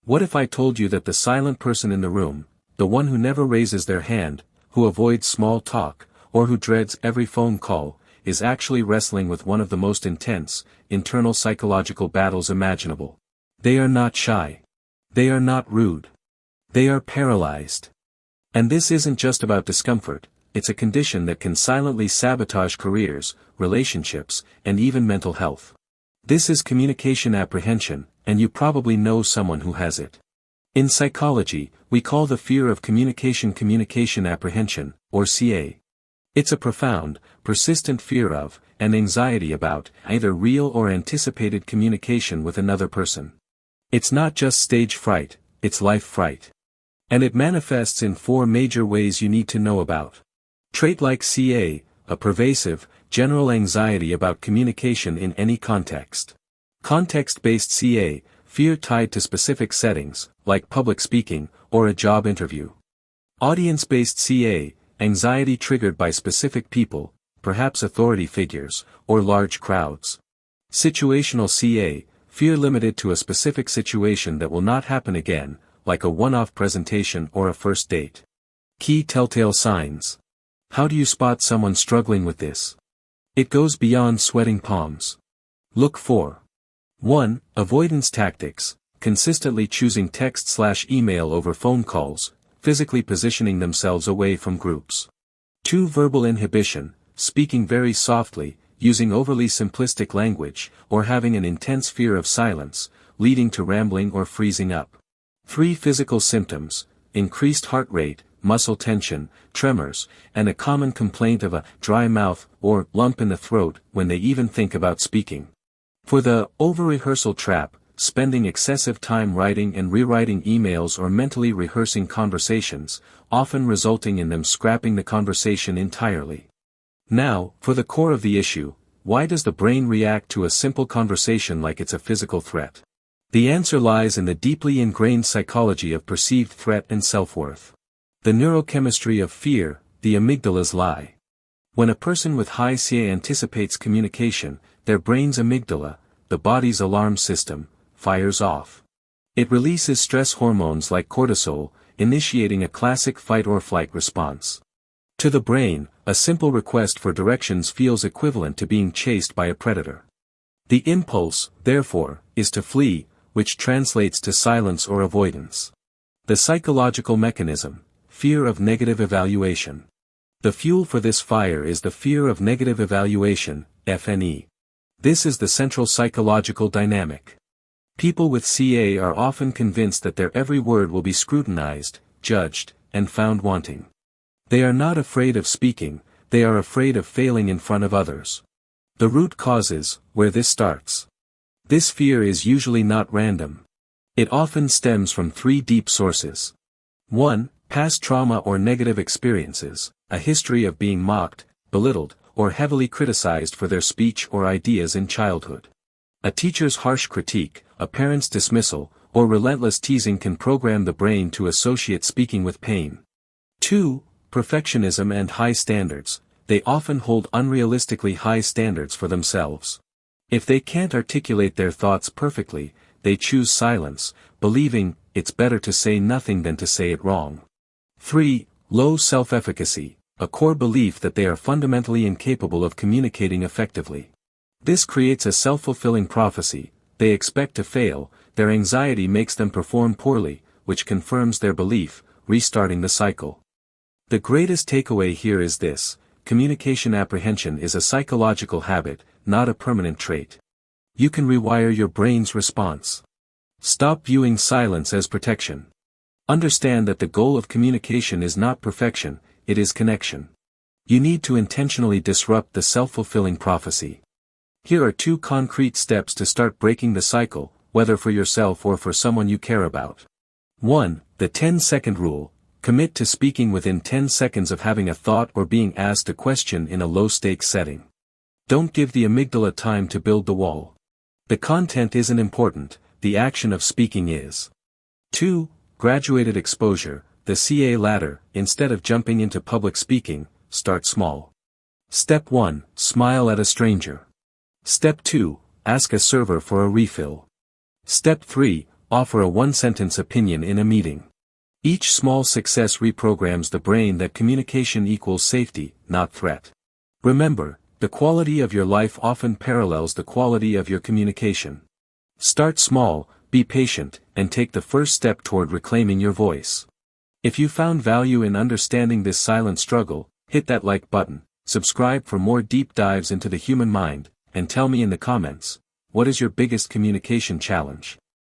What if I told you that the silent person in the room, the one who never raises their hand, who avoids small talk, or who dreads every phone call, is actually wrestling with one of the most intense, internal psychological battles imaginable? They are not shy. They are not rude. They are paralyzed. And this isn't just about discomfort, it's a condition that can silently sabotage careers, relationships, and even mental health. This is communication apprehension, and you probably know someone who has it. In psychology, we call the fear of communication apprehension, or CA. It's a profound, persistent fear of, and anxiety about, either real or anticipated communication with another person. It's not just stage fright, it's life fright. And it manifests in 4 major ways you need to know about. Trait like CA, a pervasive, general anxiety about communication in any context. Context-based CA, fear tied to specific settings, like public speaking, or a job interview. Audience-based CA, anxiety triggered by specific people, perhaps authority figures, or large crowds. Situational CA, fear limited to a specific situation that will not happen again, like a one-off presentation or a first date. Key telltale signs. How do you spot someone struggling with this? It goes beyond sweating palms. Look for 1. Avoidance tactics, consistently choosing text/email over phone calls, physically positioning themselves away from groups. 2. Verbal inhibition, speaking very softly, using overly simplistic language, or having an intense fear of silence, leading to rambling or freezing up. 3. Physical symptoms, increased heart rate, muscle tension, tremors, and a common complaint of a dry mouth or lump in the throat when they even think about speaking. For the over-rehearsal trap, spending excessive time writing and rewriting emails or mentally rehearsing conversations, often resulting in them scrapping the conversation entirely. Now, for the core of the issue, why does the brain react to a simple conversation like it's a physical threat? The answer lies in the deeply ingrained psychology of perceived threat and self-worth. The neurochemistry of fear, the amygdala's lie. When a person with high CA anticipates communication, their brain's amygdala, the body's alarm system, fires off. It releases stress hormones like cortisol, initiating a classic fight-or-flight response. To the brain, a simple request for directions feels equivalent to being chased by a predator. The impulse, therefore, is to flee, which translates to silence or avoidance. The psychological mechanism, fear of negative evaluation. The fuel for this fire is the fear of negative evaluation, FNE. This is the central psychological dynamic. People with CA are often convinced that their every word will be scrutinized, judged, and found wanting. They are not afraid of speaking, they are afraid of failing in front of others. The root causes, where this starts. This fear is usually not random. It often stems from 3 deep sources. 1. Past trauma or negative experiences, a history of being mocked, belittled, or heavily criticized for their speech or ideas in childhood. A teacher's harsh critique, a parent's dismissal, or relentless teasing can program the brain to associate speaking with pain. 2. Perfectionism and high standards, they often hold unrealistically high standards for themselves. If they can't articulate their thoughts perfectly, they choose silence, believing it's better to say nothing than to say it wrong. 3. Low self-efficacy, a core belief that they are fundamentally incapable of communicating effectively. This creates a self-fulfilling prophecy. They expect to fail, their anxiety makes them perform poorly, which confirms their belief, restarting the cycle. The greatest takeaway here is this: communication apprehension is a psychological habit, not a permanent trait. You can rewire your brain's response. Stop viewing silence as protection. Understand that the goal of communication is not perfection, it is connection. You need to intentionally disrupt the self-fulfilling prophecy. Here are 2 concrete steps to start breaking the cycle, whether for yourself or for someone you care about. 1. The 10-second rule. Commit to speaking within 10 seconds of having a thought or being asked a question in a low-stakes setting. Don't give the amygdala time to build the wall. The content isn't important, the action of speaking is. 2. Graduated exposure, the CA ladder. Instead of jumping into public speaking, start small. Step 1. Smile at a stranger. Step 2. Ask a server for a refill. Step 3. offer a one-sentence opinion in a meeting. Each small success reprograms the brain that communication equals safety, not threat. Remember, the quality of your life often parallels the quality of your communication. Start small, be patient, and take the first step toward reclaiming your voice. If you found value in understanding this silent struggle, hit that like button, subscribe for more deep dives into the human mind, and tell me in the comments, what is your biggest communication challenge?